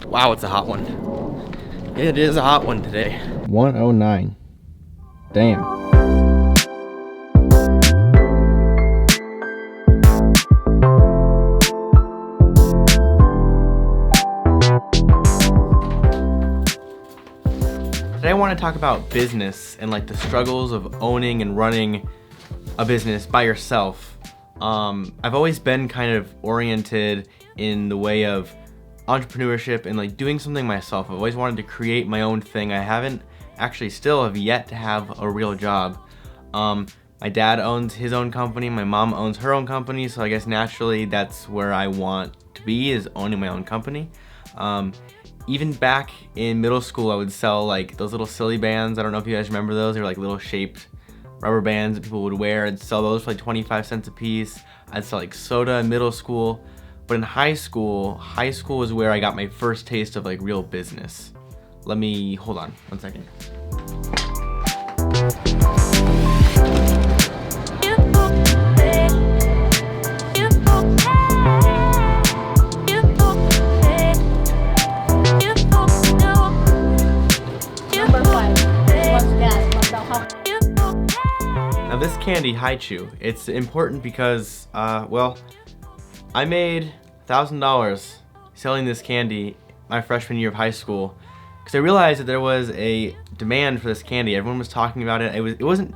Wow, it's a hot one. It is a hot one today. 109. Damn. Today I want to talk about business and like the struggles of owning and running a business by yourself. I've always been kind of oriented in the way of entrepreneurship and like doing something myself. I've always wanted to create my own thing. I haven't actually still have yet to have a real job. My dad owns his own company, my mom owns her own company, so I guess naturally that's where I want to be, is owning my own company. Even back in middle school, I would sell like those little silly bands. I don't know if you guys remember those. They were like little shaped rubber bands that people would wear. I'd sell those for like 25 cents a piece. I'd sell like soda in middle school. But in high school was where I got my first taste of like real business. Hold on one second. Now this candy, Haichu, it's important because, well, I made $1,000 selling this candy my freshman year of high school because I realized that there was a demand for this candy. Everyone was talking about it.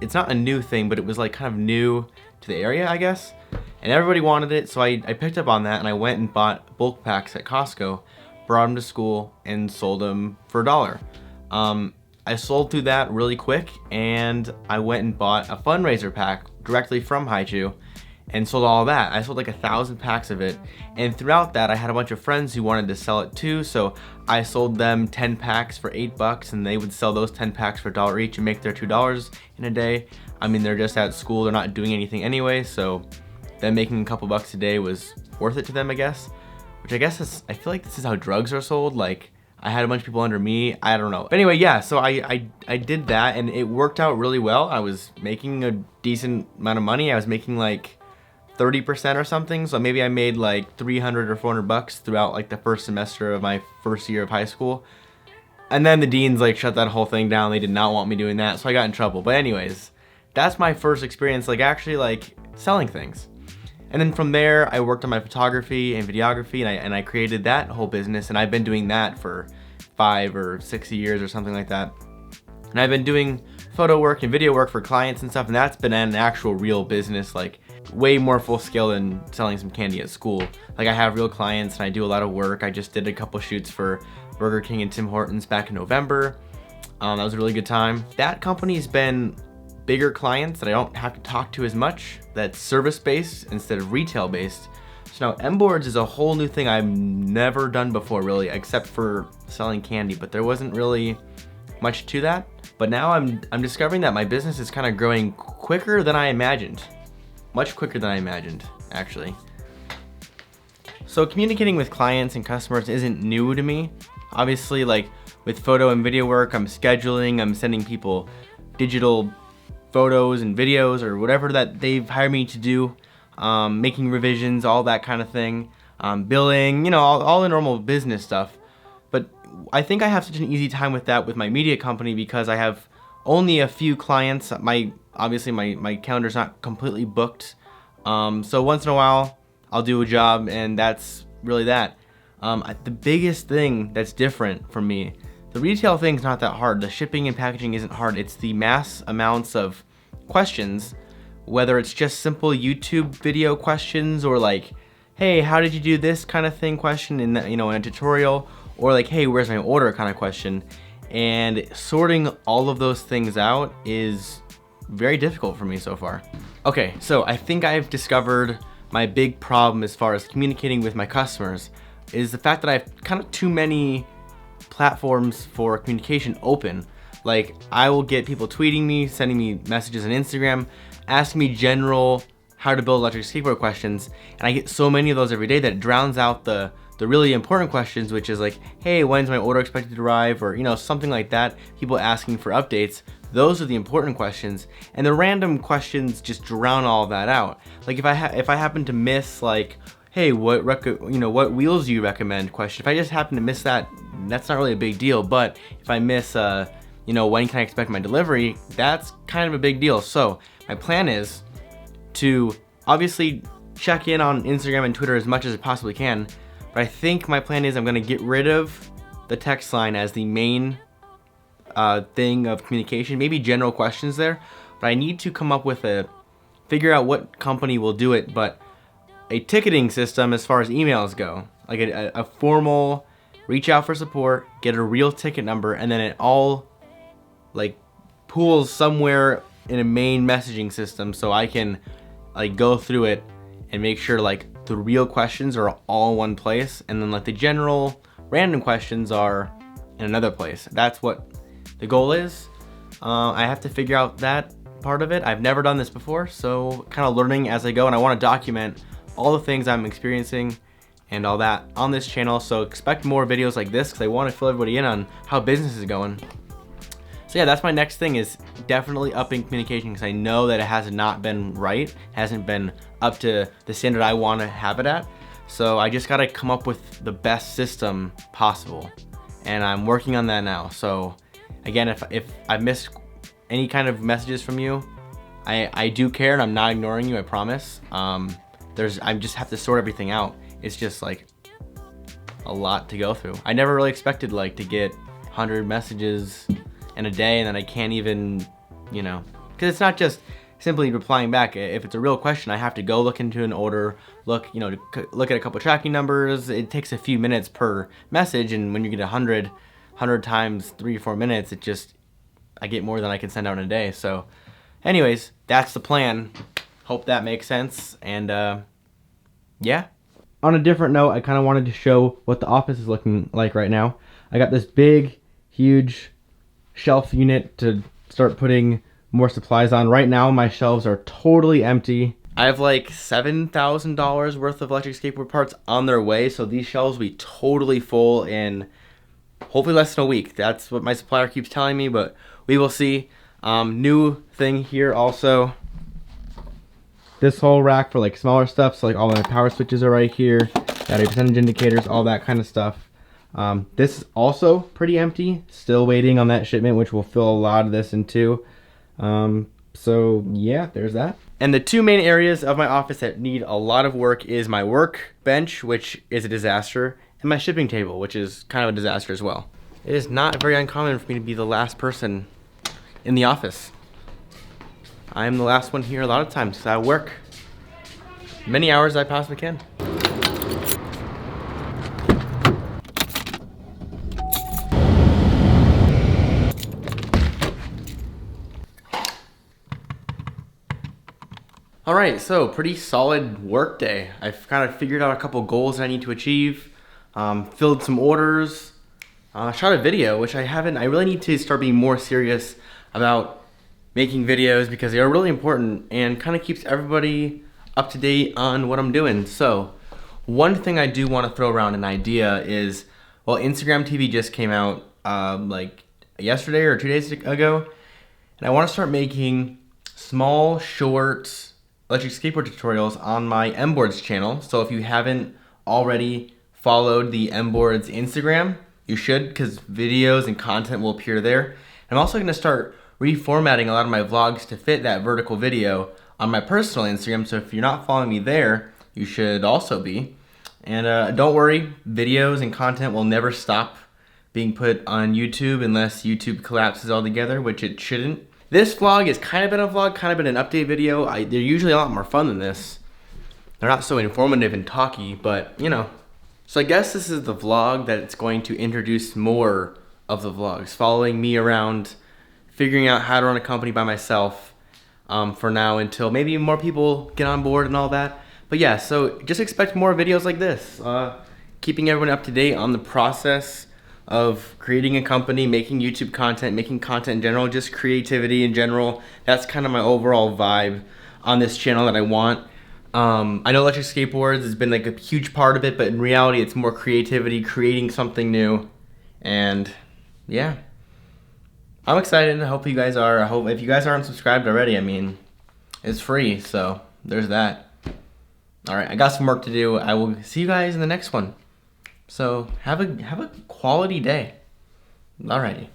It's not a new thing, but it was like kind of new to the area, I guess. And everybody wanted it, so I picked up on that and I went and bought bulk packs at Costco, brought them to school, and sold them for $1. I sold through that really quick, and I went and bought a fundraiser pack directly from Haichu and sold all that. I sold like 1,000 packs of it, and throughout that I had a bunch of friends who wanted to sell it too, so I sold them 10 packs for $8 and they would sell those 10 packs for $1 each and make their $2 in a day. I mean, they're just at school, they're not doing anything anyway, so them making a couple bucks a day was worth it to them, I guess. Which I guess is, I feel like this is how drugs are sold. Like, I had a bunch of people under me, I don't know. But anyway, yeah, so I did that and it worked out really well. I was making a decent amount of money. I was making like 30% or something, so maybe I made like 300 or 400 bucks throughout like the first semester of my first year of high school. And then the deans like shut that whole thing down. They did not want me doing that, so I got in trouble. But anyways, that's my first experience like actually like selling things. And then from there, I worked on my photography and videography, and I created that whole business, and I've been doing that for 5 or 6 years or something like that. And I've been doing photo work and video work for clients and stuff, and that's been an actual real business, like way more full scale than selling some candy at school. Like I have real clients and I do a lot of work. I just did a couple shoots for Burger King and Tim Hortons back in November. That was a really good time. That company's been bigger clients that I don't have to talk to as much, that's service-based instead of retail-based. So now MBoards is a whole new thing I've never done before really, except for selling candy, but there wasn't really much to that. But now I'm discovering that my business is kind of growing quicker than I imagined. Much quicker than I imagined, actually. So communicating with clients and customers isn't new to me. Obviously, like with photo and video work, I'm scheduling, I'm sending people digital photos and videos or whatever that they've hired me to do, making revisions, all that kind of thing, billing, you know, all the normal business stuff. But I think I have such an easy time with that with my media company because I have only a few clients. Obviously my calendar's not completely booked, so once in a while I'll do a job, and that's really that. The biggest thing that's different for me, the retail thing's not that hard. The shipping and packaging isn't hard. It's the mass amounts of questions, whether it's just simple YouTube video questions or like, hey, how did you do this kind of thing question in the, in a tutorial, or like, hey, where's my order kind of question. And sorting all of those things out is very difficult for me so far. Okay, so I think I've discovered my big problem as far as communicating with my customers is the fact that I have kind of too many platforms for communication open. Like, I will get people tweeting me, sending me messages on Instagram, asking me general how to build electric skateboard questions, and I get so many of those every day that it drowns out the really important questions, which is like, hey, when's my order expected to arrive, or something like that. People asking for updates. Those are the important questions, and the random questions just drown all of that out. Like if I happen to miss like, hey, what wheels do you recommend question. If I just happen to miss that, that's not really a big deal. But if I miss, when can I expect my delivery, that's kind of a big deal. So my plan is to obviously check in on Instagram and Twitter as much as I possibly can. But I think my plan is I'm gonna get rid of the text line as the main thing of communication, maybe general questions there. But I need to come up with figure out what company will do it, but a ticketing system as far as emails go, like a formal reach out for support, get a real ticket number, and then it all like pools somewhere in a main messaging system, so I can like go through it and make sure like the real questions are all in one place, and then like the general random questions are in another place. That's what the goal is. I have to figure out that part of it. I've never done this before, so kind of learning as I go, and I want to document all the things I'm experiencing and all that on this channel. So expect more videos like this because I want to fill everybody in on how business is going. So yeah, that's my next thing, is definitely upping communication, because I know that it has not been right, hasn't been up to the standard I want to have it at. So I just got to come up with the best system possible, and I'm working on that now. So again, if I missed any kind of messages from you, I do care, and I'm not ignoring you, I promise. I just have to sort everything out. It's just like a lot to go through. I never really expected like to get 100 messages in a day, and then I can't even, because it's not just simply replying back. If it's a real question, I have to go look into an order, look at a couple tracking numbers. It takes a few minutes per message, and when you get 100 times 3 or 4 minutes, I get more than I can send out in a day. So anyways, that's the plan. Hope that makes sense. And yeah. On a different note, I kind of wanted to show what the office is looking like right now. I got this big, huge shelf unit to start putting more supplies on. Right now, my shelves are totally empty. I have like $7,000 worth of electric skateboard parts on their way, so these shelves will be totally full in hopefully less than a week. That's what my supplier keeps telling me, but we will see. New thing here also. This whole rack for like smaller stuff, so like all my power switches are right here, battery percentage indicators, all that kind of stuff. This is also pretty empty, still waiting on that shipment, which will fill a lot of this in too. So yeah, there's that. And the two main areas of my office that need a lot of work is my workbench, which is a disaster, and my shipping table, which is kind of a disaster as well. It is not very uncommon for me to be the last person in the office. I am the last one here a lot of times because I work many hours as I possibly can. Alright, so pretty solid work day. I've kind of figured out a couple goals I need to achieve, filled some orders, shot a video, which I haven't. I really need to start being more serious about making videos because they are really important and kind of keeps everybody up to date on what I'm doing. So one thing I do want to throw around an idea is, well, Instagram TV just came out like yesterday or 2 days ago, and I want to start making small, short electric skateboard tutorials on my MBoards channel. So if you haven't already followed the MBoards Instagram, you should, because videos and content will appear there. I'm also going to start reformatting a lot of my vlogs to fit that vertical video on my personal Instagram. So if you're not following me there, you should also be. And don't worry, videos and content will never stop being put on YouTube unless YouTube collapses altogether, which it shouldn't. This vlog has kind of been a vlog, kind of been an update video. They're usually a lot more fun than this. They're not so informative and talky, but So I guess this is the vlog that it's going to introduce more of the vlogs, following me around, figuring out how to run a company by myself for now until maybe more people get on board and all that. But yeah, so just expect more videos like this, keeping everyone up to date on the process of creating a company, making YouTube content, making content in general, just creativity in general. That's kind of my overall vibe on this channel that I want. I know electric skateboards has been like a huge part of it, but in reality it's more creativity, creating something new. And yeah, I'm excited. I hope you guys are. I hope if you guys aren't subscribed already, I mean, it's free, so there's that. All right, I got some work to do. I will see you guys in the next one. So have a quality day. Alrighty.